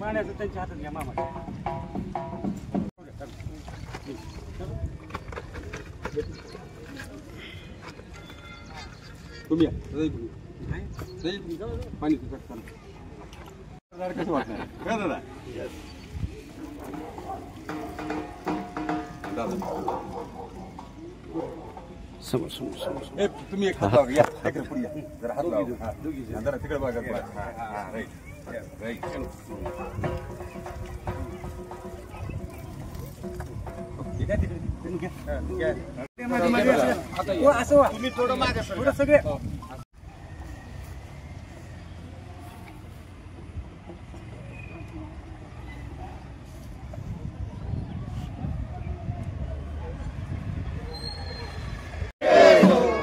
पाण्याचं त्यांच्या हातात घ्या मामा. तुम्ही पाणी कसं वाटणार का दादा? समोर समोर समोर तुम्ही एक हात लावा, या पुढे या जरा हात लावा, जरा तिकडे बघा. Right right. तुम्ही थोडं मागे सगळे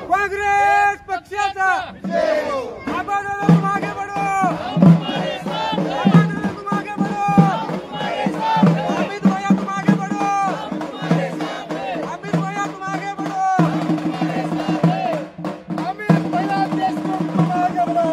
काँग्रेस पक्षाचा मागे बढो, मागे बढो, अमित भैया तुम आगे बढ़ो, अमित भैया तुम आगे बढ़ो, अमित भैया देशमुख तुम आगे बढ़ो.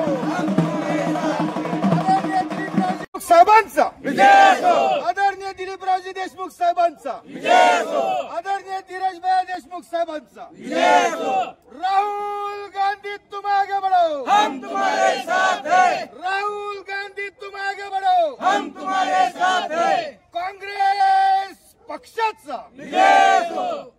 साहेबांचा विजय असो, आदरणीय दिलीपरावजी देशमुख साहेबांचा विजय असो, आदरणीय धीरजभाई देशमुख साहेबांचा विजय असो. राहुल गांधी तुम आगे बढ़ो, हम तुम्हारे साथ हैं. राहुल गांधी तुम आगे बढ़ो, हम तुम्हारे साथ हैं. काँग्रेस पक्षाचा विजय असो.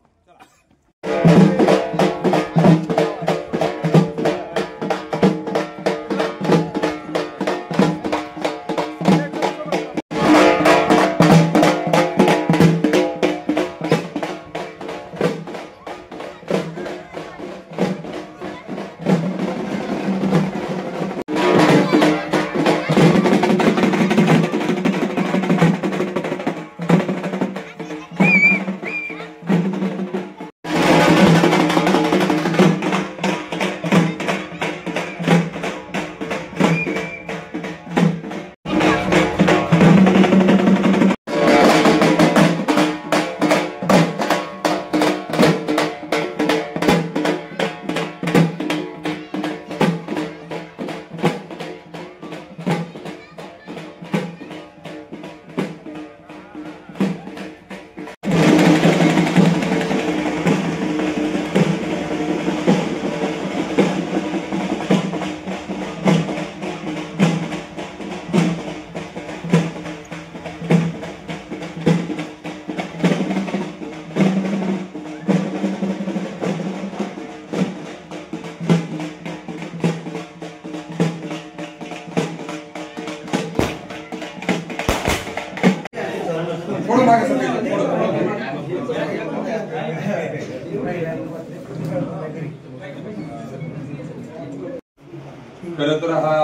खरं तर हा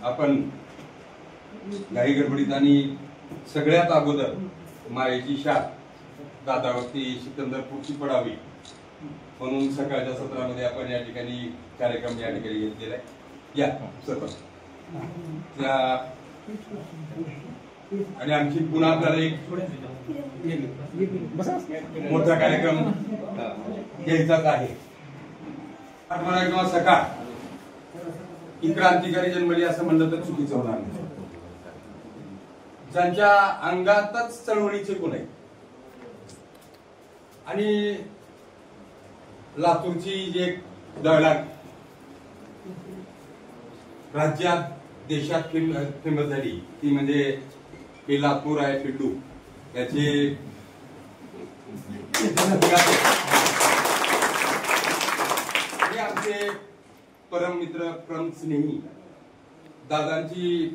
आपण घाई गडबडीत आणि सगळ्यात अगोदर मायेची शाख दादावरती सिकंदरपूरची पडावी म्हणून सकाळच्या सत्रामध्ये आपण या ठिकाणी कार्यक्रम या ठिकाणी घेतलेला आहे. या सर्व त्या आणि आणखी पुन्हा आपल्याला एक मोठा कार्यक्रम घ्यायचाच आहे. आठवडा किंवा सकाळ ही क्रांतिकारी जन्मली असं म्हणलं तर चुकीचं होणार नाही. ज्यांच्या अंगातच चळवळीचे गुण आहेत आणि लातूरची जी एक दळण राज्यात देशात फेमस झाली ती म्हणजे हे लातूर आहे पिंडू याचे आमचे परम मित्र परम स्नेही दादांची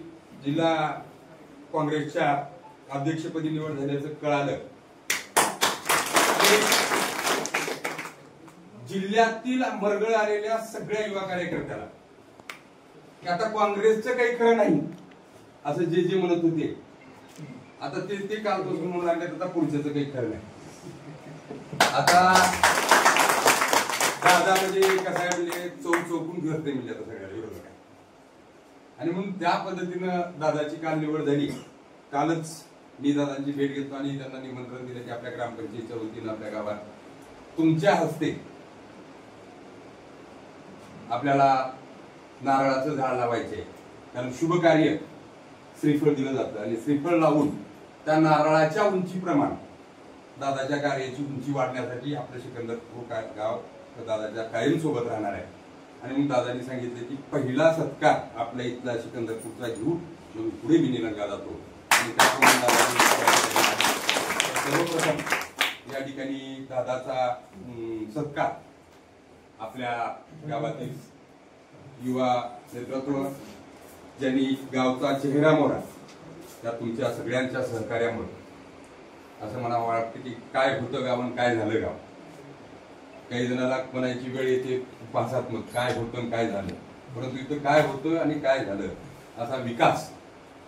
जिल्हा काँग्रेसच्या अध्यक्षपदी निवड झाल्याचं कळालं. जिल्ह्यातील मरगळ आलेल्या सगळ्या युवा कार्यकर्त्याला आता काँग्रेसचं काही खरं नाही असं जे जे म्हणत होते आता ते कालपासून म्हणून लागल्यात आता पुढच्याचं काही खरं नाही. आता दादा म्हणजे कसं आहे म्हणजे चौकून घरते म्हणजे आता सगळ्या विरोधक आहे आणि म्हणून त्या पद्धतीनं दादाची काल निवड झाली. कालच मी दादांची भेट घेतो आणि त्यांना निमंत्रण दिलं की आपल्या ग्रामपंचायतीच्या वतीनं आपल्या गावात तुमच्या हस्ते आपल्याला नारळाचं झाड लावायचे, कारण शुभ कार्य श्रीफळ दिलं जातं आणि श्रीफळ लावून त्या नारळाच्या उंचीप्रमाणे दादाच्या कार्याची उंची वाढण्यासाठी आपलं सिकंदरपूर गाव दादाच्या कायम सोबत राहणार आहे. आणि मग दादांनी सांगितलं की पहिला सत्कार आपल्या इथला सिकंदरपूरचा घेऊ, मग पुढे मी निलंगा जातो. आणि त्याप्रमाणे सर्वप्रथम या ठिकाणी दादाचा सत्कार आपल्या गावातील युवा नेतृत्व ज्यांनी गावचा चेहरा मोडा त्या तुमच्या सगळ्यांच्या सहकार्यामुळे असं मला वाटतं की काय होतं गाव आणि काय झालं गाव. काही जणांना म्हणायची वेळ येते पासात्मक काय होतं आणि काय झालं, परंतु इथं काय होतं आणि काय झालं असा विकास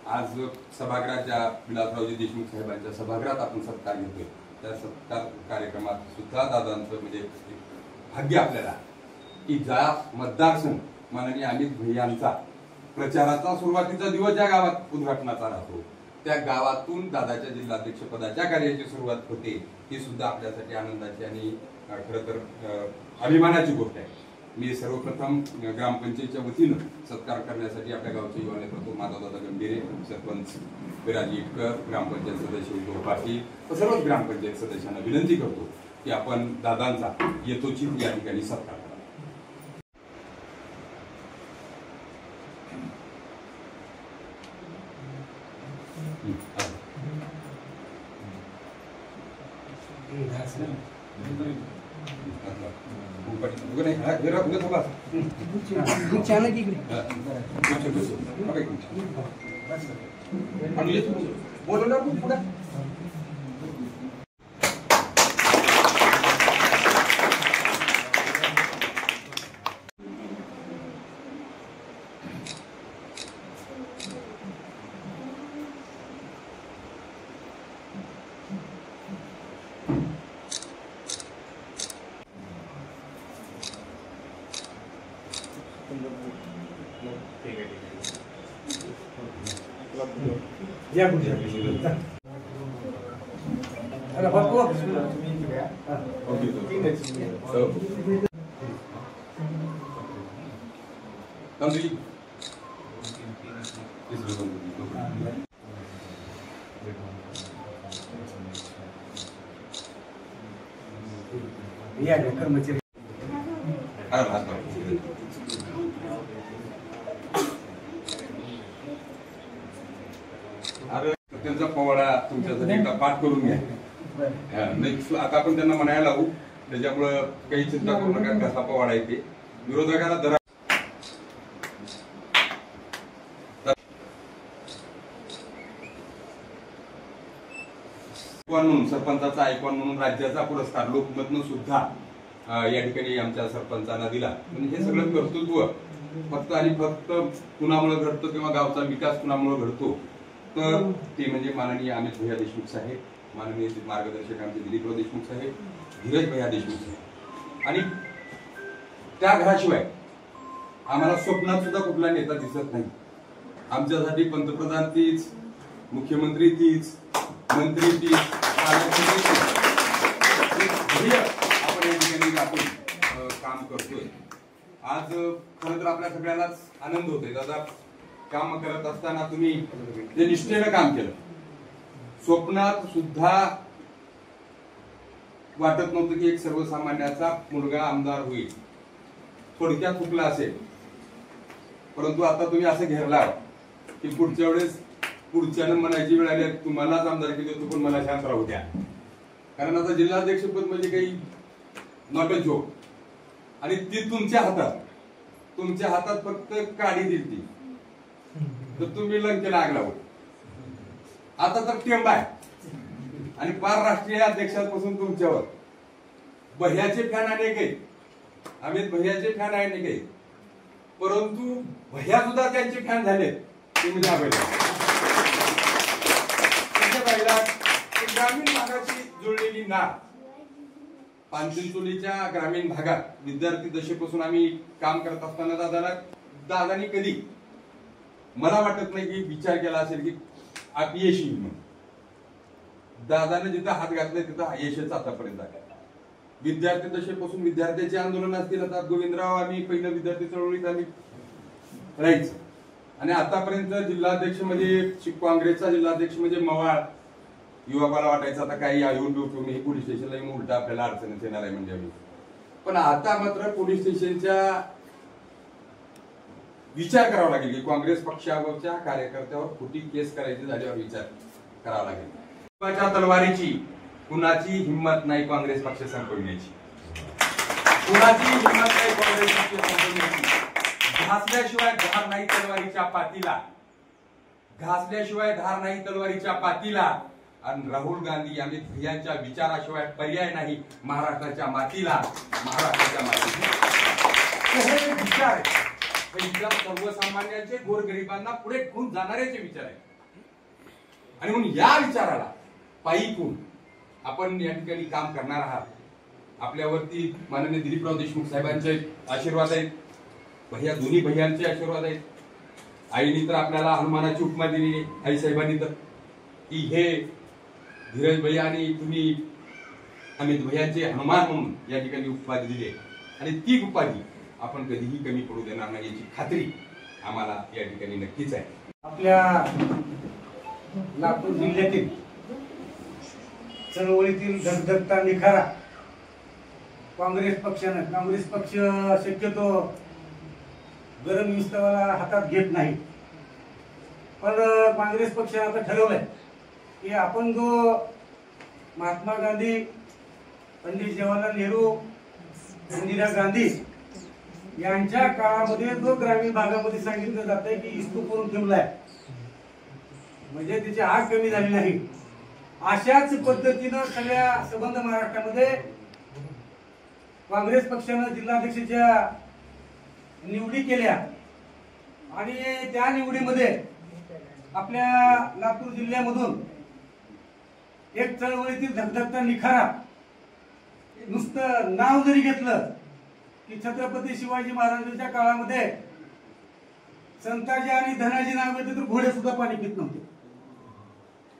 आज सभागृहाच्या विलासरावजी देशमुख साहेबांच्या सभागृहात आपण सत्कार घेतोय. त्या सत्कार कार्यक्रमात सुद्धा दादांचं म्हणजे भाग्य आपल्याला की ज्या मतदारसंघ माननीय अमित भैयांचा प्रचाराचा सुरुवातीचा दिवस ज्या गावात उद्घाटनाचा राहतो त्या गावातून दादाच्या जिल्हाध्यक्ष पदाच्या कार्याची सुरुवात होते, ही सुद्धा आपल्यासाठी आनंदाची आणि खरं तर अभिमानाची गोष्ट आहे. मी सर्वप्रथम ग्रामपंचायतच्या वतीनं सत्कार करण्यासाठी आपल्या गावचे युवा नेतृत्व माधवदादा गंभीरे, सरपंच विराजी इटकर, ग्रामपंचायत सदस्य उद्धव पाटील व सर्वच ग्रामपंचायत सदस्यांना विनंती करतो की आपण दादांचा यथोचित या ठिकाणी सत्कार करा. त्यांचा पवाडा तुमच्यासाठी एकदा पाठ करून घ्या. आता आपण त्यांना म्हणायला लावू, त्याच्यामुळं काही चिंता करू नका. कसा पवाडा येते विरोधकाला दरा म्हणून सरपंचाचा आयकॉन म्हणून राज्याचा पुरस्कार लोकमतनं सुद्धा या ठिकाणी आमच्या सरपंचांना दिला. म्हणजे हे सगळं कर्तृत्व फक्त आणि फक्त कुणामुळे घडतं किंवा गावचा विकास कुणामुळे घडतो तर ते म्हणजे माननीय अमित भैया देशमुख साहेब, माननीय मार्गदर्शक आमचे दिलीपराव देशमुख साहेब, धीरज भैया देशमुख साहेब. आणि त्या घराशिवाय आम्हाला स्वप्नात सुद्धा कुठला नेता दिसत नाही. आमच्यासाठी पंतप्रधान तीच, मुख्यमंत्री तीच, मंत्री तीच, आपण या ठिकाणी आपण काम करतोय. आज खरं तर आपल्या सगळ्यांनाच आनंद होतोय. दादा काम करत असताना तुम्ही जे निष्ठेनं काम केलं, स्वप्नात सुद्धा वाटत नव्हतं की एक सर्वसामान्याचा मुलगा आमदार होईल. थोडक्यात चुकला असेल, परंतु आता तुम्ही असं घेरला की पुढच्या वेळेस पुढच्यानं म्हणायची वेळ आली तुम्हालाच आमदारकी देतो पण मला शांत राहू द्या. कारण आता जिल्हाध्यक्षपद म्हणजे काही नॉट अ जोक. आणि ती तुमच्या हातात फक्त काढी दिली तर तुम्ही लंकेला आग लावू. आता तर टेंब आहे आणि पार राष्ट्रीय अध्यक्षांपासून तुमच्यावर भैयाचे फॅन अनेक आहेत, अमित भैयाचे फॅन अनेक आहेत, परंतु भैया सुद्धा त्यांचे फॅन झाले. तुम्ही ग्रामीण भागाची जुळलेली नाळ, पानचिंचोलीच्या ग्रामीण भागात विद्यार्थी दशेपासून आम्ही काम करत असताना दादानी कधी मला वाटत नाही की विचार केला असेल की अपयश येईल म्हणून. दादाने जिथं हात घातलाय तिथं यशच आतापर्यंत आहे. विद्यार्थी दशेपासून विद्यार्थ्याचे आंदोलन असतील. आता गोविंदराव आम्ही पहिल्या विद्यार्थी चळवळीत आम्ही राहायचं आणि आतापर्यंत जिल्हाध्यक्ष म्हणजे काँग्रेसचा जिल्हाध्यक्ष म्हणजे मवाळ. युवकाला वाटायचं आता काही येऊन ठेवून हे पोलीस स्टेशनला येऊन उलटा आपल्याला अडचणीत येणार आहे म्हणजे आम्ही. पण आता मात्र पोलीस स्टेशनच्या विचार करावा लागेल की काँग्रेस पक्षावरच्या कार्यकर्त्यावर खोटी केस करायची झाल्यावर विचार करावा लागेल. तलवारीची कुणाची हिंमत नाही काँग्रेस पक्ष संपविण्याची, कुणाची हिंमत नाही काँग्रेस पक्ष संपविण्याची. घासल्याशिवाय धार नाही तलवारीच्या पातीला, घासल्याशिवाय धार नाही तलवारीच्या पातीला. आणि राहुल गांधी आणि भैयांच्या विचाराशिवाय पर्याय नाही महाराष्ट्राच्या मातीला, महाराष्ट्राच्या मातीला. हे विचार आहे, हे विचार सर्वसामान्यांचे, गोरगरिबांना पुढे घेऊन जाणाऱ्याचे विचार आहे. आणि म्हणून या विचाराला पायीकून आपण या ठिकाणी काम करणार आहात. आपल्यावरती माननीय दिलीपराव देशमुख साहेबांचे आशीर्वाद आहेत, भैया दोन्ही भैयांचे आशीर्वाद आहेत. आईनी तर आपल्याला हनुमानाची उपमा दिली, आई साहेबांनी तर, की हे धीरज भैया आणि तुम्ही अमित भैयांचे हनुमान म्हणून या ठिकाणी उपाधी दिली आहे. आणि ती उपाधी आपण कधीही कमी पडू देणार नाही याची खात्री आम्हाला या ठिकाणी नक्कीच आहे. आपल्या नागपूर जिल्ह्यातील चळवळीतील धगधगता निखारा काँग्रेस पक्ष शक्यतो गरम विस्तवाला हातात घेत नाही. पण काँग्रेस पक्षाने आता ठरवलंय की आपण जो महात्मा गांधी, पंडित जवाहरलाल नेहरू, इंदिरा गांधी यांच्या काळामध्ये जो ग्रामीण भागामध्ये सांगितलं जात आहे की स्तूप करून ठेवलाय, म्हणजे त्याची आग कमी झाली नाही, अशाच पद्धतीनं सगळ्या संबंध महाराष्ट्रामध्ये काँग्रेस पक्षानं जिल्हाध्यक्षाच्या निवडी केल्या. आणि त्या निवडीमध्ये आपल्या लातूर जिल्ह्यामधून एक चळवळीतील धगधगता निखारा, नुसतं नाव जरी घेतलं की छत्रपती शिवाजी महाराजांच्या काळामध्ये संताजी आणि धनाजी नाव घेतलं तर घोडे सुद्धा पाणी पित नव्हते.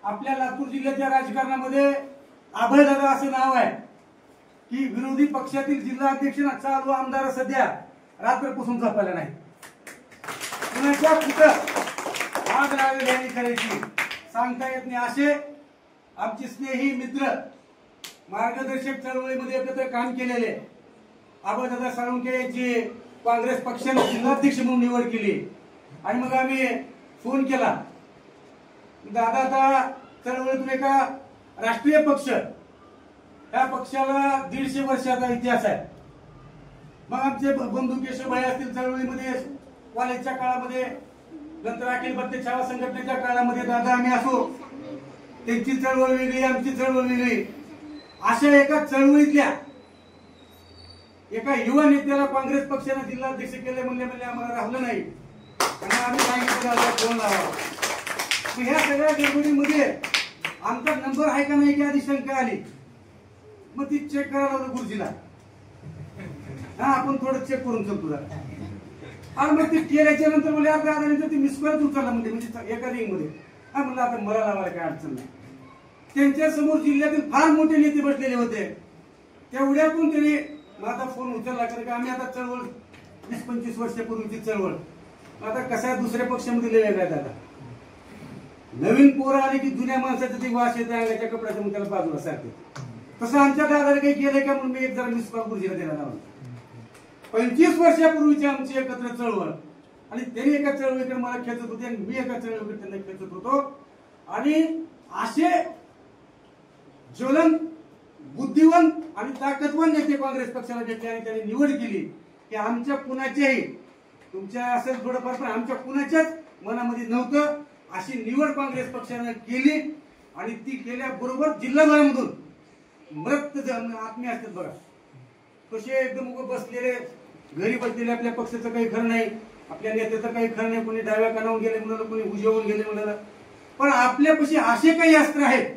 आपल्या लातूर जिल्ह्याच्या राजकारणामध्ये अभयदादा असं नाव आहे की विरोधी पक्षातील जिल्हाध्यक्ष चालू आमदार सध्या रात्रपासून झोपायला नाही. कुणाच्या कुठं आग लागली करायची सांगता येत नाही. असे आमचे स्नेही मित्र, मार्गदर्शक चळवळीमध्ये एकत्र काम केलेले अभयदादा साळुंखे यांची काँग्रेस पक्षाने जिल्हाध्यक्ष म्हणून निवड केली. आणि मग आम्ही फोन केला, दादा आता चळवळीतून एका राष्ट्रीय पक्ष, त्या पक्षाला 150 वर्षाचा इतिहास आहे. मग आमचे बंधू केशव भाई असतील चळवळीमध्ये कॉलेजच्या काळामध्ये, नंतर अखिल भारतीय छावा संघटनेच्या काळामध्ये दादा आम्ही असो, त्यांची चळवळ वेगळी, आमची चळवळ वेगळी. अशा एका चळवळीतल्या एका युवा नेत्याला काँग्रेस पक्षाने जिल्हाध्यक्ष केले म्हणले आम्हाला राहिलं नाही. आणि आम्ही सांगितलं फोन लावा. ह्या सगळ्या गडबडीमध्ये आमचा नंबर आहे का नाही की आधी शंका आली. मग ती चेक करायला लावलं गुरुजीला. हा आपण थोडं चेक करून चलतो जरा. आणि मग ते केल्याच्या नंतर म्हणजे अर्धा ती मिस कॉल उचलला म्हणजे एका रिंग मध्ये. हा म्हणलं आता मला लावायला काय अडचण नाही. त्यांच्या समोर जिल्ह्यातील फार मोठे नेते बसलेले होते. तेवढ्यातून त्यांनी माझा फोन उचलला कारण की आम्ही आता चळवळ 20-25 वर्षापूर्वीची चळवळ आता कसा दुसऱ्या पक्षामध्ये वेगळा आहे. दादा नवीन पोरं आली की जुन्या माणसाचं ते वास येते अंगाच्या कपड्याचं मग त्याला बाजूला सारखे. तसं आमच्या दादाने काही केलंय का म्हणून मी एक जरा मिस कॉल गुरुजीला द्यायला लावला. 25 वर्षापूर्वीची आमची एकत्र चळवळ आणि त्यांनी एका चळवळीकडे मला खेचत होते आणि मी एका चळवळीकडे त्यांना खेचत होतो. आणि असे ज्वलंत, बुद्धिवंत आणि ताकदवान नेते काँग्रेस पक्षाला घेतले आणि त्यांनी निवड केली की आमच्या कुणाच्याही, तुमच्या असेल थोडंफार पण आमच्या कुणाच्याच मनामध्ये नव्हतं. अशी निवड काँग्रेस पक्षाने केली आणि ती केल्याबरोबर जिल्हाभरामधून मृत आत्मीय असतात बघा कसे एकदम बसलेले, घरी बसलेले. आपल्या पक्षाचं काही खरं नाही, आपल्या नेत्याचं काही खरं नाही. कोणी डाव्या कानावून गेले म्हणाला, कोणी उजवून गेले म्हणाला. पण आपल्यापाशी असे काही अस्त्र आहेत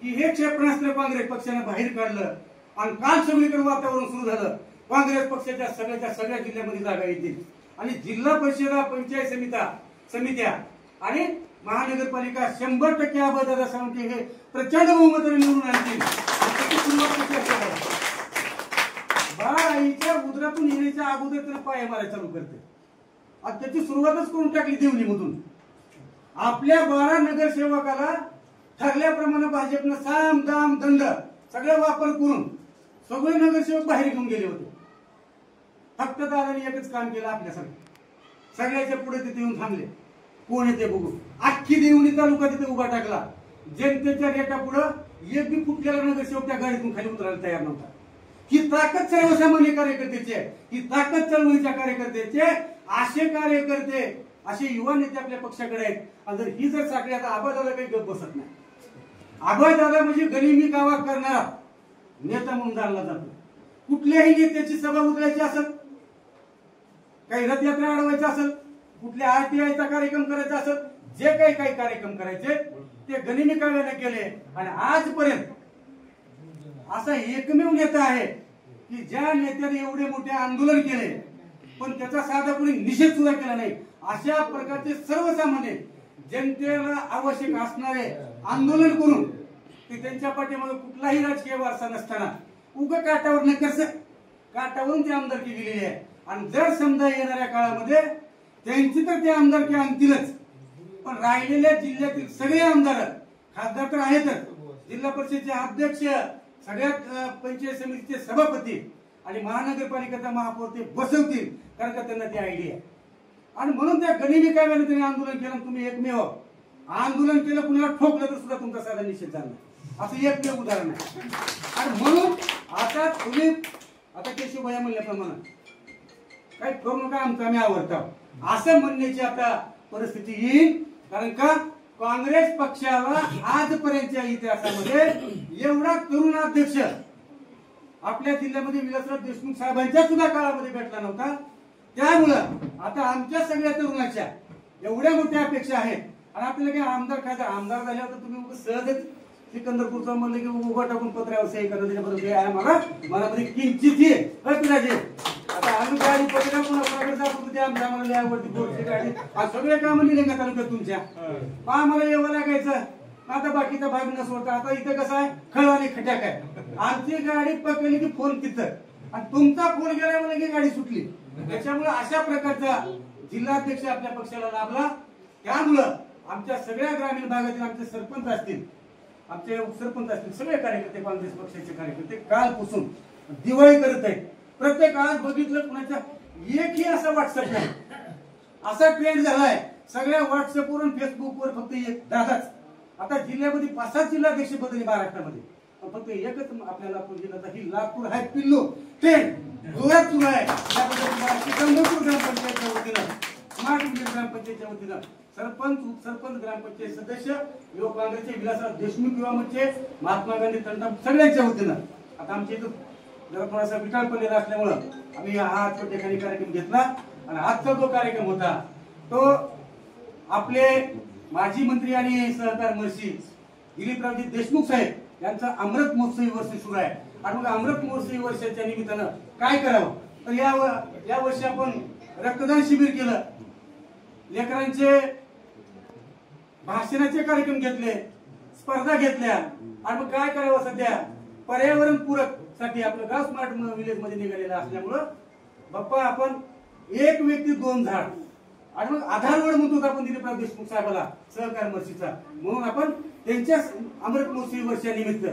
की हे क्षेपणास्त्र काँग्रेस पक्षाने बाहेर काढलं आणि काल सगळीकडे वातावरण सुरू झालं. काँग्रेस पक्षाच्या सगळ्या जिल्ह्यामध्ये जागा येतील आणि जिल्हा परिषदा, पंचायत समित्या आणि महानगरपालिका 100% अभयदादा साळुंखे हे प्रचंड बहुमताने निवडून आणतील. बाळ आईच्या उदरातून येण्याच्या अगोदर त्याला पाय मारायला चालू करते. आणि त्याची सुरुवातच करून टाकली देवणीमधून. आपल्या 12 नगरसेवकाला ठरल्याप्रमाणे भाजपनं साम दाम दंड सगळा वापर करून सगळे नगरसेवक बाहेर घेऊन गेले होते. फक्त दादाने एकच काम केलं आपल्यासाठी, सगळ्याच्या पुढे तिथे येऊन थांबले. कोण येते बघू. अख्खी देवणी तालुका तिथे उभा टाकला. जनतेच्या रेटा पुढे एक बी फुटलेला नगरसेवक त्या गाडीतून खाली उतरायला तयार नव्हता. ही ताकद सर्वसामान्य कार्यकर्त्याची आहे, ही ताकद चळवळीच्या कार्यकर्त्याची. असे कार्यकर्ते, असे युवा नेते आपल्या पक्षाकडे आहेत. आणि जर ही जर साखळी, आता आबादाला काही गप बसत नाही. आबादाला म्हणजे गनिमी कावा करणारा नेता म्हणून जाणला जातो. कुठल्याही नेत्याची सभा उतरायची असेल, काही रथयात्रा अडवायची असेल, कुठल्या आरटीआयचा कार्यक्रम करायचा असेल, जे काही कार्यक्रम करायचे ते गनिमी काव्याने केले. आणि आजपर्यंत असा एकमेव नेता आहे की ज्या नेत्याने एवढे मोठे आंदोलन केले पण त्याचा साधा कोणी निषेध सुद्धा केला नाही. अशा प्रकारचे सर्वसामान्य जनतेला आवश्यक असणारे आंदोलन करून ते त्यांच्या पाठीमागे कुठलाही राजकीय वारसा नसताना उगा काटावर न कसं काटावरून ते आमदारकी दिलेली आहे. आणि जर समजा येणाऱ्या काळामध्ये त्यांची तर ते आमदारकी आणतीलच, पण राहिलेल्या जिल्ह्यातील सगळे आमदार, खासदार तर आहेतच, जिल्हा परिषदेचे अध्यक्ष, सगळ्या पंचायत समितीचे सभापती आणि महानगरपालिकेचा महापौर ते बसवतील, कारण का त्यांना ती आयडिया आहे. आणि म्हणून त्या गनिमी काव्याने त्यांनी आंदोलन केलं. तुम्ही एकमेव आंदोलन केलं, कुणाला ठोकलं तर सुद्धा तुमचा साधा निषेध झाला, असं एकमेव उदाहरण आहे. आणि म्हणून आता तुम्ही आता केशवभाई म्हणल्याप्रमाणे काही करू नका, आमचं आम्ही आवडतो असं म्हणण्याची आता परिस्थिती येईल. कारण का काँग्रेस पक्षाला आजपर्यंतच्या इतिहासामध्ये एवढा तरुण अध्यक्ष आपल्या जिल्ह्यामध्ये विलासराव देशमुख साहेबांच्या सुद्धा काळामध्ये भेटला नव्हता. त्यामुळं आता आमच्या सगळ्या तरुणाच्या एवढ्या मोठ्या अपेक्षा आहेत. आणि आपल्याला काही आमदार खासदार आमदार झाल्यावर तर तुम्ही सहजच सिकंदरपूरचा म्हणलं की उभा टाकून पत्रावर सही करणं त्याच्याबरोबर मनामध्ये किंचित पिराजे. आता आम्ही गाडी पत्र कोणाकडे जात होतो, त्या आमच्या आवडती बोर्डची गाडी सगळे कामं दिले का तालुक्यात तुमच्या. आम्हाला यावं लागायचं. आता बाकीचा भाग न सोडता आता इथं कसं आहे, खळवाणी खटाक आहे. आमची गाडी पकडली की फोन तिथं, आणि तुमचा फोन गेला म्हणलं की गाडी सुटली. त्याच्यामुळे अशा प्रकारचा जिल्हाध्यक्ष आपल्या पक्षाला लाभला. त्यामुळं आमच्या सगळ्या ग्रामीण भागातील आमचे सरपंच असतील, आमचे उपसरपंच असतील, सगळे कार्यकर्ते काँग्रेस पक्षाचे कार्यकर्ते कालपासून दिवाळी करत आहेत. प्रत्येक आज बघितलं कुणाच्या एकही असा व्हॉट्सअप नाही, असा ट्रेंड झालाय. सगळ्या व्हॉट्सअपवर फेसबुकवर फक्त एक दादाच. आता जिल्ह्यामध्ये 5-7 जिल्हाध्यक्ष बदलले महाराष्ट्रामध्ये, फक्त एकच आपल्या लातूर जिल्ह्याचा ही लातूर हाय पिल्लो ट्रेंड जोरात सुरू आहे. सिकंदरपूर ग्रामपंचायतच्या वतीनं, स्मार्ट ग्रामपंचायतच्या वतीनं सरपंच, उपसरपंच, ग्रामपंचायत सदस्य, युवक काँग्रेसचे विलासराव देशमुख युवा मंचचे, महात्मा गांधी तंटा सगळ्यांच्या वतीनं. आता आमच्या इथं जरा थोडासा विकास पडलेला असल्यामुळं आम्ही हा छोट्या ठिकाणी कार्यक्रम घेतला. आणि आजचा जो कार्यक्रम होता तो आपले माजी मंत्री आणि सहकार मंत्री दिलीपरावजी देशमुख साहेब यांचा अमृत महोत्सवी वर्ष सुरू आहे. आणि मग अमृत महोत्सवी वर्षाच्या निमित्तानं काय करावं, तर या वर्षी आपण रक्तदान शिबिर केलं, लेकरांचे भाषणाचे कार्यक्रम घेतले, स्पर्धा घेतल्या. आणि मग काय करावं, सध्या पर्यावरण पूरक साठी आपलं गाव स्मार्ट विलेज मध्ये निघालेलं असल्यामुळं बाप्पा आपण एक व्यक्ती 2 झाड, आणि मग आधारवड म्हणतो आपण दिलीपराव देशमुख साहेबाला सहकार मर्सीचा, म्हणून आपण त्यांच्या अमृत महोत्सवी वर्षानिमित्त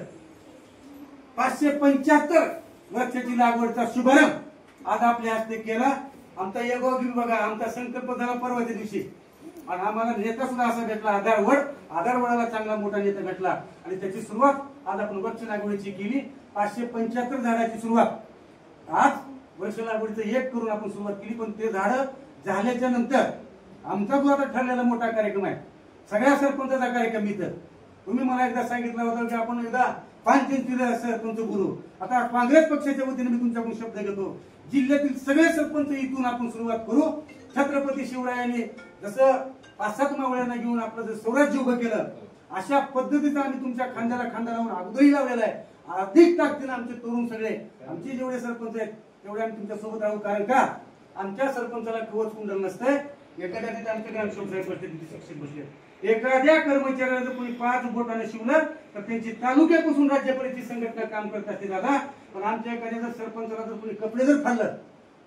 575 वृक्षाची लागवडचा शुभारंभ आज आपल्या हस्ते केला. आमचा यगोगी बघा, आमचा संकल्प झाला परवाच्या दिवशी. आणि आम्हाला नेता सुद्धा असा भेटला आधारवडाला चांगला मोठा नेता भेटला. आणि त्याची सुरुवात आज आपण वृक्ष लागवडीची केली. 575 झाडाची सुरुवात आज वृक्ष लागवडीचं 1 करून आपण सुरुवात केली. पण ते झाड झाल्याच्या नंतर आमचा जो आता ठरलेला मोठा कार्यक्रम आहे, सगळ्या सरपंचाचा कार्यक्रम इथं. तुम्ही मला एकदा सांगितलं होतं की आपण एकदा 5 सरपंच बोलू. आता काँग्रेस पक्षाच्या वतीने मी तुमच्याकडून शब्द घेतो, जिल्ह्यातील सगळे सरपंच इथून आपण सुरुवात करू. छत्रपती शिवरायांनी जसं 5-7 मावळ्यांना घेऊन आपलं जर स्वराज्य उभं केलं, अशा पद्धतीचं आम्ही तुमच्या खांद्याला खांदा लावून अगोदरही लावलेला आहे. अधिक ताकदीने आमचे तरुण सगळे, आमचे जेवढे सरपंच आहेत तेवढे आम्ही तुमच्या सोबत राहू. कारण का आमच्या सरपंचाला कवच कुंडल नसतंय. एखाद्या तिथे आमच्या ग्रामसेवक साहेब बसले, तिथे शिक्षक बसले, एखाद्या कर्मचाऱ्याला जर कोणी 5 बोटाने शिवलं तर त्यांची तालुक्यापासून राज्यपर्यंतची संघटना काम करत असते दादा. पण आमच्या एखाद्या जर सरपंचाला जर कोणी कपडे जर फाडलं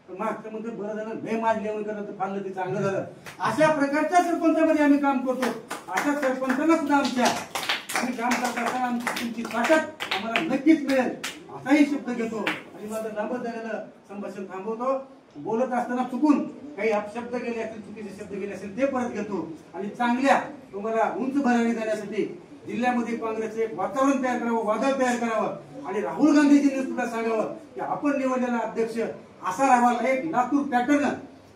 तर मागचं म्हणजे बरं झालं, लय माजल्यावर करत फाडलं ते चांगलं झालं. अशा प्रकारच्या सरपंचामध्ये आम्ही काम करतो. अशा सरपंचांना सुद्धा आम्ही काम करत असताना आमची तुमची ताकद आम्हाला नक्कीच मिळेल असाही शब्द घेतो आणि माझं लांबत झालेलं संभाषण थांबवतो. बोलत असताना चुकून काही अपशब्द गेले असतील, चुकीचे शब्द गेले असतील ते परत घेतो आणि चांगल्या तुम्हाला उंच भरारी देण्यासाठी जिल्ह्यामध्ये काँग्रेसचे एक वातावरण तयार करावं, वादळ तयार करावं आणि राहुल गांधीजींनी सुद्धा सांगावं की आपण निवडलेला अध्यक्ष असा राहावा. एक लातूर पॅटर्न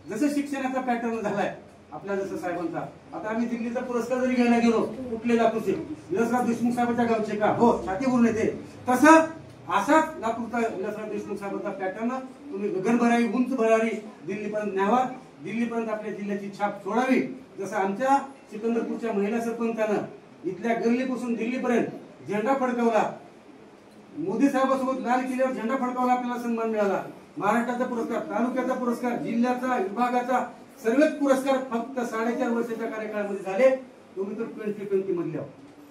जसं शिक्षणाचा पॅटर्न झालाय आपल्या जसं साहेबांचा. आता आम्ही दिल्लीचा पुरस्कार जरी घ्यायला गेलो कुठले लातूरचे विलासराव देशमुख साहेबांच्या गावचे का हो छातीवरून येते तसं असाच लातूरचा विलासराव देशमुख साहेबांचा पॅटर्न तुम्ही गगनभरारी उंच भरारी दिल्लीपर्यंत न्यावा. दिल्लीपर्यंत आपल्या जिल्ह्याची छाप सोडावी. जसं आमच्या सिकंदरपूरच्या महिला सरपंचानं इथल्या गल्लीपासून दिल्लीपर्यंत झेंडा फडकवला. मोदी साहेबांसोबत लाल किल्ल्यावर झेंडा फडकवला, आपल्याला सन्मान मिळाला. महाराष्ट्राचा पुरस्कार, तालुक्याचा पुरस्कार, जिल्ह्याचा, विभागाचा सर्वच पुरस्कार फक्त 4.5 वर्षाच्या कार्यकाळामध्ये झाले. तुम्ही तर 2020 मधल्या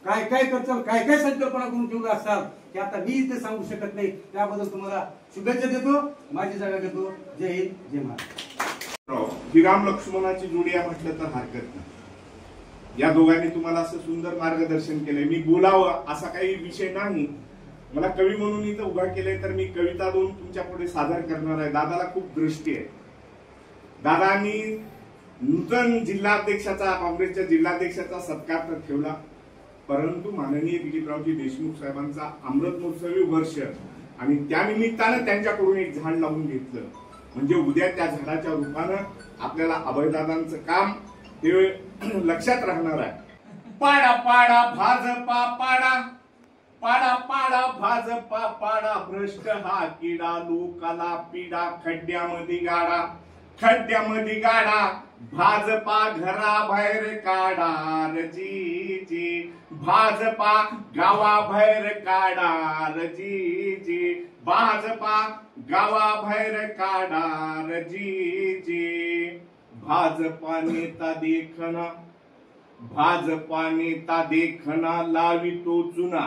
काय काय करताल, काय काय संकल्पना करून ठेवला असाल की आता मी इथे सांगू शकत नाही. त्याबद्दल तुम्हाला शुभेच्छा देतो. माझी जागा घेतो. जय हिंद, जय महाराष्ट्र. ही राम लक्ष्मणाची जोडी आहे म्हटलं तर हरकत नाही. या दोघांनी तुम्हाला असं सुंदर मार्गदर्शन केलंय. मी बोलावं असा काही विषय नाही. मला कवी म्हणून इथं उभा केलंय तर मी कविता दोन तुमच्या पुढे सादर करणार आहे. दादाला खूप दृष्टी आहे. दादांनी नूतन जिल्हाध्यक्षाचा, काँग्रेसच्या जिल्हाध्यक्षाचा सत्कार तर ठेवला, परंतु माननीय दिलीपरावजी देशमुख साहेबांचा अमृत महोत्सवी वर्ष आणि त्यानिमित्तानं त्यांच्याकडून एक झाड लावून घेतलं. म्हणजे उद्या त्या झाडाच्या रूपानं आपल्याला अभयदादांचं काम हे लक्षात राहणार आहे. पाडा पाडा भाजपा पाडा, पाडा पाडा भाजपा पाडा, भ्रष्ट हा किडा लोकाला पिडा, खड्ड्यामध्ये गाडा, खड्ड्यामध्ये गाडा, भाजपा घराबाहेर काढा रजी जी, भाजपा गावाबाहेर काढा रजी जी, भाजपा गावाबाहेर काढा रजी जी. भाजपा नेता देखना, भाजपा नेता देखना लावितो चुना,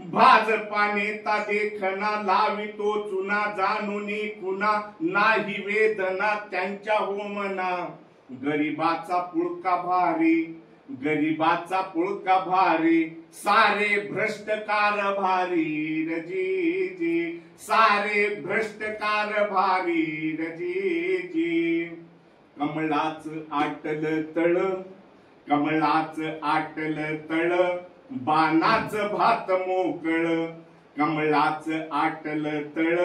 भाजपा नेता देखना लावितो चुना, जाणून कुणा नाही वेदना त्यांच्या होमना. गरीबाचा पुळका भारी, गरीबाचा पुळका भारी, सारे भ्रष्ट कारभारी रजी जी, सारे भ्रष्ट कारभारी रजी जी. कमळाच आटल तळ, कमळाच आटल तळ, बाणाच भात मोकळ, कमळाच आटल तळ,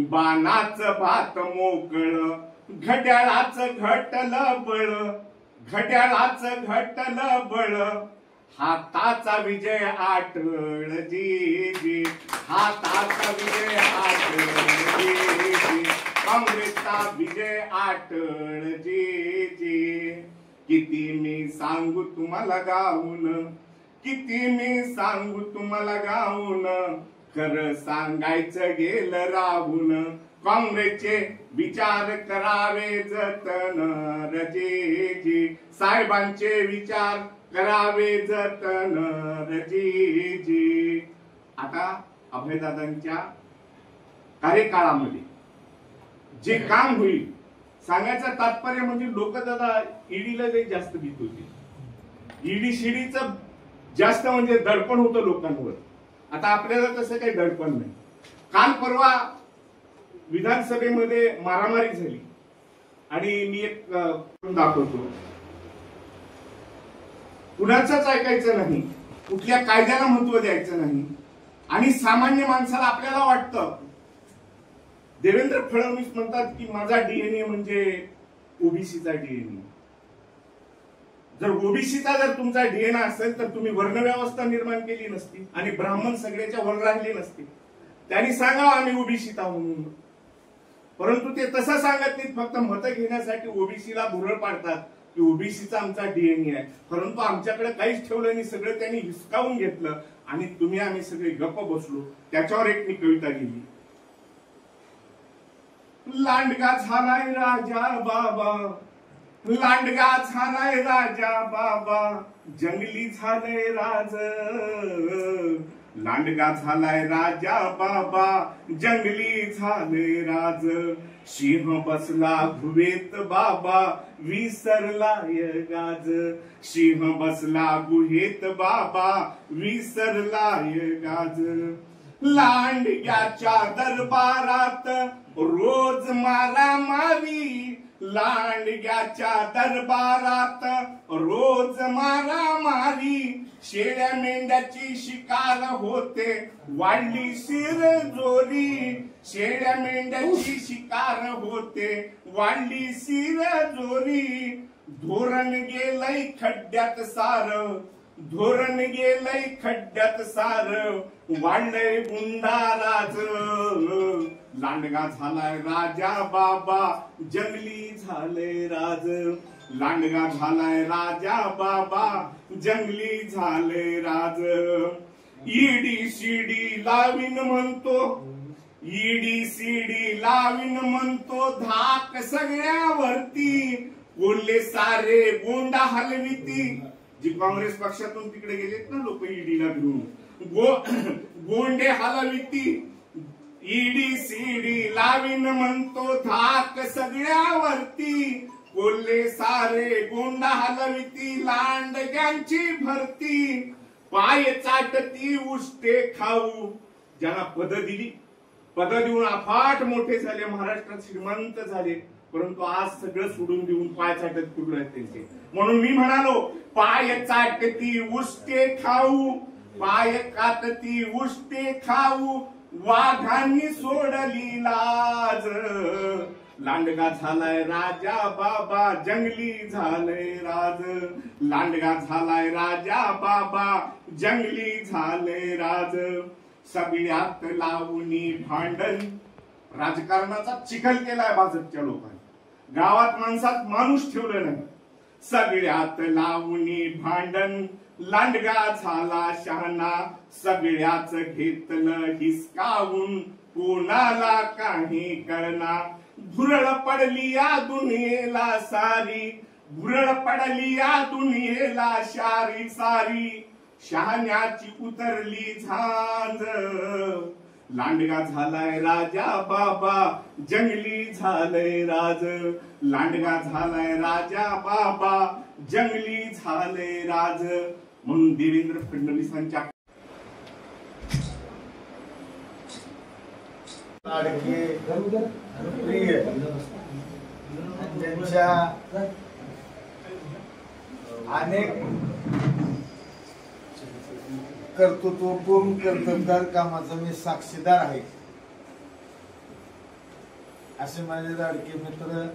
बाणाच भात मोकळ, घड्याळाच घटल बळ, घड्याळाच घटल बळ, हाताचा विजय आटळ जी जी, हाताचा विजय आटळ जी जी, काँग्रेसचा विजय आटळ जी जी. किती मी सांगू तुम्हाला गाऊन, किती मी सांगू तुम्हाला गाऊन, खरं सांगायचं गेलं राहून. काँग्रेसचे विचार करावे जतन रजी जी, साहेबांचे विचार करावे जतन रजी जी. आता अभयदादांच्या कार्यकाळामध्ये जे काम होईल सांगायचं तात्पर्य म्हणजे लोक दादा ईडीला जास्त भीत होती. ईडी शिडीचं जास्त म्हणजे दडपण होतं लोकांवर. आता आपल्याला तसं काही दडपण नाही. काल परवा विधानसभेमध्ये मारामारी झाली आणि मी एक दाखवतो. कुणाचंच ऐकायचं नाही, कुठल्या कायद्याला महत्व द्यायचं नाही आणि सामान्य माणसाला आपल्याला वाटतं. देवेंद्र फडणवीस म्हणतात की माझा डीएनए म्हणजे ओबीसीचा डीएनए. जर ओबीसीचा जर तुमचा डीएनए असेल तर तुम्ही वर्णव्यवस्था निर्माण केली नसती आणि ब्राह्मण सगळ्याच्या वर राहिले नसते. त्यांनी सांगावं आम्ही ओबीसीत आहोत म्हणून, परंतु ते तसं सांगत नाहीत. फक्त मतं घेण्यासाठी ओबीसीला भुरळ पाडतात की ओबीसीचा आमचा डीएनए आहे, परंतु आमच्याकडे काहीच ठेवलं नाही. सगळं त्यांनी हिसकावून घेतलं आणि तुम्ही आम्ही सगळे गप्प बसलो. त्याच्यावर एक मी कविता लिहिली. लांडगा झालाय राजा बाबा, लांडगा झालाय राजा बाबा जंगली झालंय राज, लांडगा झालाय राजा बाबा जंगली झालंय राज, सिंह बसला गुहेत बाबा विसरलाय गाज, सिंह बसला गुहेत बाबा विसरलाय गाज, लांडग्याच्या दरबारात रोज मारामारी, लांडग्याच्या दरबारात रोज मारामारी, शेळ्या मेंढ्याची शिकार होते वाढली शिरजोरी, शेळ्या मेंढ्याची शिकार होते वाढली शिरजोरी, धोरण गेलंय खड्ड्यात सार, धोरण गेलंय खड्ड्यात सार, वाढलंय गुंडाराज, लांडगा झालाय राजा बाबा जंगली झालंय राज, लांडगा झालाय राजा बाबा जंगली झालंय राज, ईडी सीडी लावीन म्हणतो, ईडी सीडी लावीन म्हणतो धाक सगळ्यावरती, बोलले सारे गोंडा हलविती, जी काँग्रेस पक्षातून तिकडे गेलेत ना लोक ईडीला घेऊन, गोंडे हलविती, ईडी सीडी लावीन म्हणतो धाक सगळ्यावरती, बोलले सारे गोंडा हलविती, लांडग्यांची भरती, पाय चाटती उष्टे खाऊ, ज्यांना पद दिली, पद देऊन अफाट मोठे झाले, महाराष्ट्रात श्रीमंत झाले, परंतु आज सगळं सोडून देऊन पाय चाटत कुठे आहेत त्यांचे, म्हणून मी म्हणालो पाय चाटती उष्टे खाऊ, पाय काटती उष्टे खाऊ, वाघांनी सोडली लाज, लांडगा झालाय राजा बाबा जंगली झालंय राज, लांडगा झालाय राजा बाबा जंगली झालंय राज, सगळ्यात लावणी भांडण, राजकारणाचा चिखल केलाय भाजपच्या लोकांनी, गावात माणसात माणूस ठेवलं नाही, सगळ्यात लावणी भांडण, लांडगा झाला शहाणा, सगळ्याच घेतलं हिसकावून, कोणाला काही कळना, भुरळ पडली या दुनियेला सारी, भुरळ पडली या दुनियेला सारी सारी, शहाण्याची उतरली झांज, लांडगा झालाय राजा बाबा जंगली झालंय राज, लांडगा झालाय राजा बाबा जंगली झालंय राज, म्हणून देवेंद्र फडणवीसांच्या लाडके प्रिय त्यांच्या अनेक कर्तृत्वपूर्ण कर्तबगार कामाचा मी साक्षीदार आहे, असे माझे लाडके मित्र,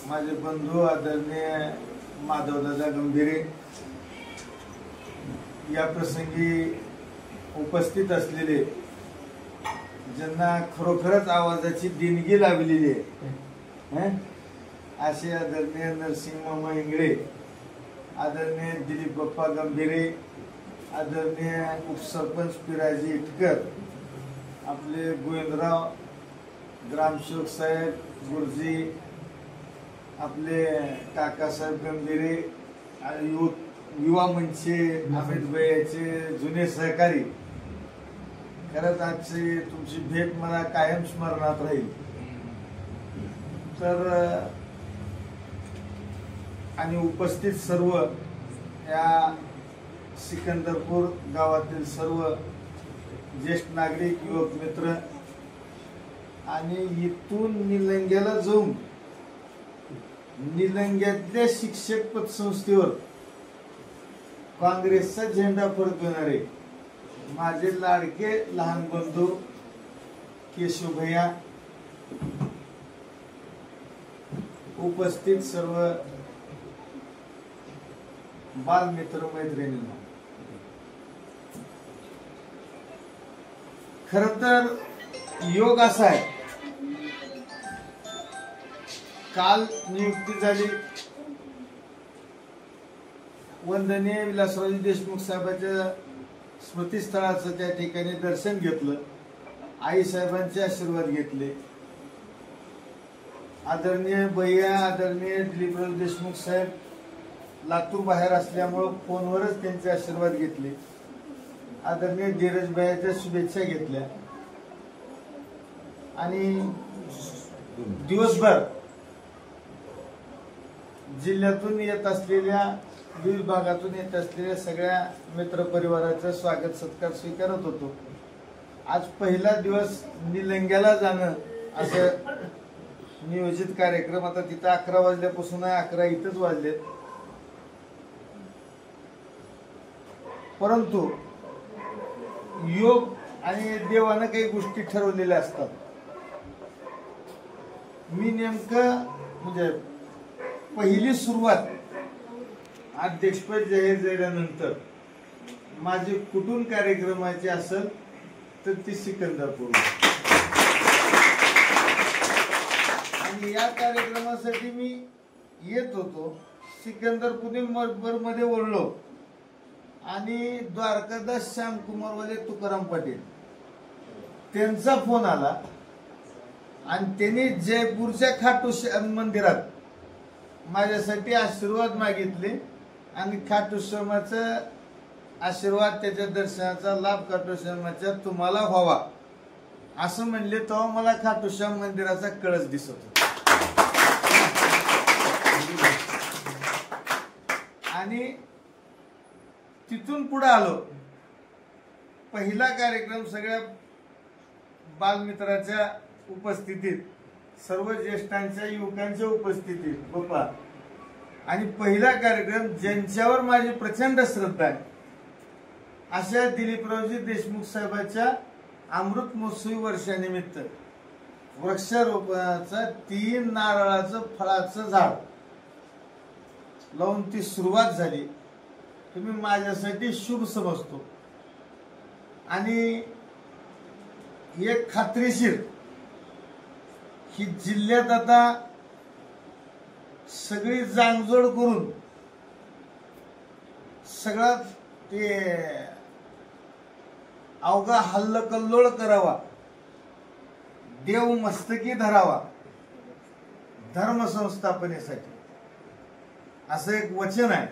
माझे बंधू आदरणीय माधवदादा गंभीरे, या प्रसंगी उपस्थित असलेले, ज्यांना खरोखरच आवाजाची देणगी लावलेली आहे, असे आदरणीय नरसिंह मामा इंगळे, आदरणीय दिलीप बाप्पा गंभीरे, आदरणीय उपसरपंच पिराजी इटकर, आपले गोविंदराव ग्रामसेवक साहेब गुरुजी, आपले काकासाहेब गंभीरे, युवा मंचचे अमित भैयाचे जुने सहकारी, खरंच आजची तुमची भेट मला कायम स्मरणात राहील. तर आणि उपस्थित सर्व या सिकंदरपूर गावातील सर्व ज्येष्ठ नागरिक, युवक मित्र, आणि इथून निलंग्याला जाऊन निलंग्यातल्या शिक्षक पतसंस्थेवर काँग्रेसचा झेंडा फडकवणारे माझे लाडके लहान बंधू केशव भैया, उपस्थित सर्व बालमित्र मैत्रिणींना, खर तर योग असा आहे, काल नियुक्ती झाली, वंदनीय विलासरावजी देशमुख साहेबांच्या स्मृतीस्थळाचं त्या ठिकाणी दर्शन घेतलं, आई साहेबांचे आशीर्वाद घेतले, आदरणीय भैया आदरणीय दिलीपराव देशमुख साहेब लातूर बाहेर असल्यामुळे फोनवरच त्यांचे आशीर्वाद घेतले. आदरणीय धीरज भैयाच्या शुभेच्छा घेतल्या आणि दिवसभर जिल्ह्यातून येत असलेल्या विविध भागातून येत असलेल्या सगळ्या मित्र परिवाराचं स्वागत सत्कार स्वीकारत होतो. आज पहिला दिवस निलंग्याला जाणं असं नियोजित कार्यक्रम. आता तिथं 11 वाजल्यापासून 11 इथंच वाजलेत. परंतु योग आणि देवानं काही गोष्टी ठरवलेल्या असतात. मी नेमकं म्हणजे पहिली सुरुवात अध्यक्षपद जाहीर झाल्यानंतर माझे कुठून कार्यक्रमाचे असेल तर ती सिकंदरपूर आणि या कार्यक्रमासाठी मी येत होतो. सिकंदरपूर मध्ये ओढलो आणि द्वारकादास श्यामकुमारवाले तुकाराम पाटील त्यांचा फोन आला आणि त्यांनी जयपूरच्या खाटू श्याम मंदिरात माझ्यासाठी आशीर्वाद मागितले आणि खाटू श्यामाचा आशीर्वाद त्याच्या दर्शनाचा लाभ खाटू श्यामाच्या तुम्हाला व्हावा असं म्हणले. तेव्हा मला खाटू श्याम मंदिराचा कळस दिसत होता आणि तिथून पुढे आलो. पहिला कार्यक्रम सगळ्या बालमित्राच्या उपस्थितीत, सर्व ज्येष्ठांच्या युवकांच्या उपस्थितीत बाप्पा आणि पहिला कार्यक्रम ज्यांच्यावर माझी प्रचंड श्रद्धा आहे अशा दिलीपरावजी देशमुख साहेबांच्या अमृत महोत्सवी वर्षानिमित्त वृक्षारोपणाचं 3 नारळाचं फळाचं झाड लावून ती सुरुवात झाली. तुम्ही माझ्यासाठी शुभ समजतो आणि एक खात्रीशीर ही जिल्ह्यात आता सगळी जांगजोड करून सगळा ते अवघा हल्लकल्लोळ करावा, देव मस्तकी धरावा धर्म संस्थापनेसाठी असं एक वचन आहे.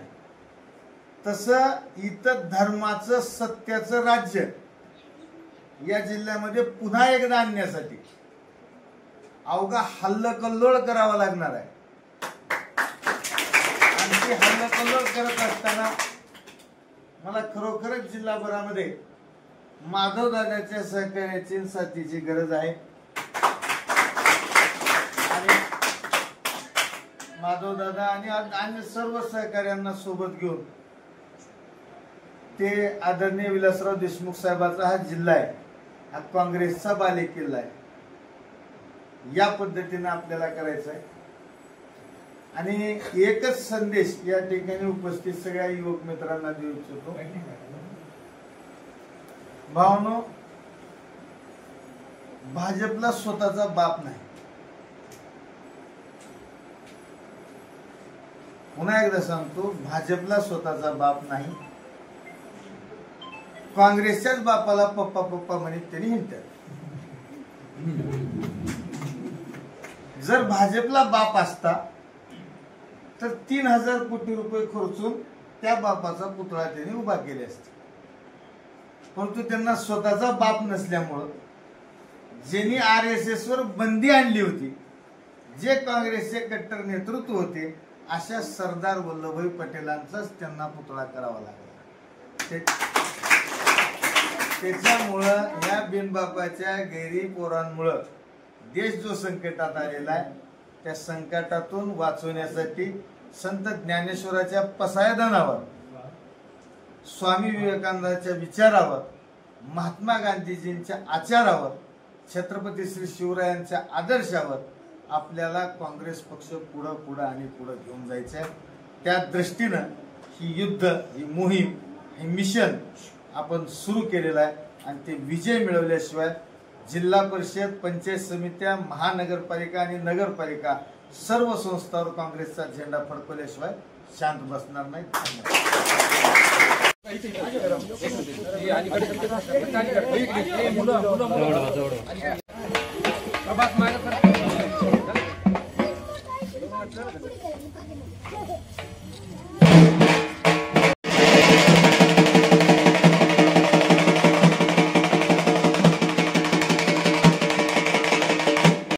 तसं इथं धर्माचं सत्याचं राज्य या जिल्ह्यामध्ये पुन्हा एकदा आणण्यासाठी अवघा हल्लकल्लोळ करावा लागणार आहे. आणि ती हल्लकल्लोळ करत असताना मला खरोखरच जिल्हाभरामध्ये माधवदादाच्या सहकार्याची साथीची गरज आहे. आणि माधवदादा आणि अन्य सर्व सहकार्यांना सोबत घेऊन ते आदरणीय विलासराव देशमुख साहेबांचा हा जिल्हा आहे, हा काँग्रेसचा बालेकिल्ला आहे. या पद्धतीने आपल्याला करायचं आहे. आणि एकच संदेश या ठिकाणी उपस्थित सगळ्या युवक मित्रांना देऊ इच्छितो. भावनो, भाजपला स्वतःचा बाप नाही. पुन्हा एकदा सांगतो, भाजपला स्वतःचा बाप नाही. काँग्रेसच्याच बापाला पप्पा पप्पा म्हणत त्यांनी हिंडतात. जर भाजपला बाप असता तर 3000 कोटी रुपये खर्चून त्या बापाचा पुतळा त्यांनी उभा केले असते. परंतु त्यांना स्वतःचा बाप नसल्यामुळं ज्यांनी RSS वर बंदी आणली होती, जे काँग्रेसचे कट्टर नेतृत्व होते, अशा सरदार वल्लभभाई पटेलांचाच त्यांना पुतळा करावा लागला. त्याच्यामुळं या बिनबापाच्या गैरी पोरांमुळं देश जो संकटात आलेला आहे, त्या संकटातून वाचवण्यासाठी संत ज्ञानेश्वराच्या पसायदानावर, स्वामी विवेकानंदाच्या विचारावर, महात्मा गांधीजींच्या आचारावर, छत्रपती श्री शिवरायांच्या आदर्शावर आपल्याला काँग्रेस पक्ष पुढं घेऊन जायचं आहे. त्या दृष्टीनं ही युद्ध, ही मोहीम, हे मिशन आपण सुरू केलेलं आहे. आणि ते विजय मिळवल्याशिवाय जिल्हा परिषद, पंचायत समित्या, महानगरपालिका आणि नगरपालिका सर्व संस्थांवर काँग्रेसचा झेंडा फडकवल्याशिवाय शांत बसणार नाही. प्रभात